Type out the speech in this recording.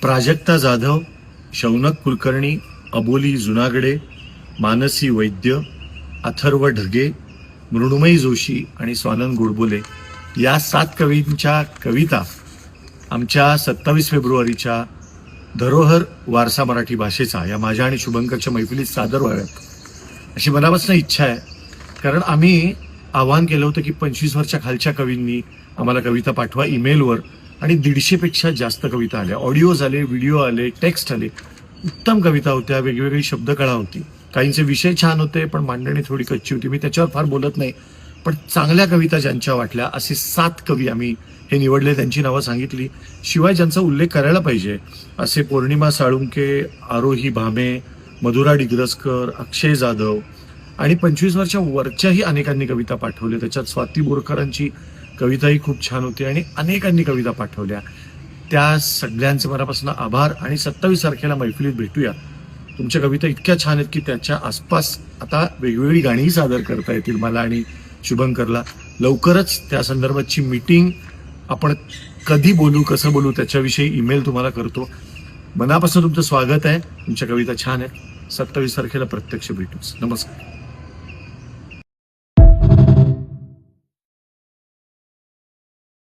प्राजक्ता जाधव, शौनक कुलकर्णी, अबोली जुनागडे, मानसी वैद्य, अथर्व ढगे, मृण्मयी जोशी आणि स्वानंद गोडबोले या 7 कवींच्या कविता आमच्या 27 फेब्रुवारीच्या धरोहर वारसा मराठी भाषेचा या माझ्या आणि शुभंकरच्या मैफिलीत सादर व्हाव्यात अशी मनापासून इच्छा आहे. कारण आम्ही आवाहन केलं होतं की 25 वर्षाच्या खालच्या कवींनी आम्हाला कविता पाठवा ईमेलवर, आणि 150पेक्षा जास्त कविता आल्या. ऑडिओज आले, व्हिडिओ आले, टेक्स्ट आले. उत्तम कविता होत्या, वेगवेगळी शब्दकळा होती. काहींचे विषय छान होते पण मांडणी थोडी कच्ची होती. मी त्याच्यावर फार बोलत नाही, पण चांगल्या कविता ज्यांच्या वाटल्या असे 7 कवी आम्ही हे निवडले, त्यांची नावं सांगितली. शिवाय ज्यांचा उल्लेख करायला पाहिजे असे पौर्णिमा साळुंके, आरोही भामे, मधुरा डिग्रसकर, अक्षय जाधव आणि 25 वर्षा वरच्याही अनेकांनी कविता पाठवल्या. त्याच्यात स्वाती बोरकरांची कविताही खूप छान होती आणि अनेकांनी कविता पाठवल्या. त्या सगळ्यांचे मनापासून आभार. आणि 27 तारखेला मैफिलीत भेटूया. तुमच्या कविता इतक्या छान आहेत की त्याच्या आसपास आता वेगवेगळी गाणीही सादर करता येतील मला आणि शुभंकरला. लवकरच त्या संदर्भातची मीटिंग, आपण कधी बोलू, कसं बोलू त्याच्याविषयी ईमेल तुम्हाला करतो. मनापासून तुमचं स्वागत आहे. तुमच्या कविता छान आहेत. 27 तारखेला प्रत्यक्ष भेटूच. नमस्कार.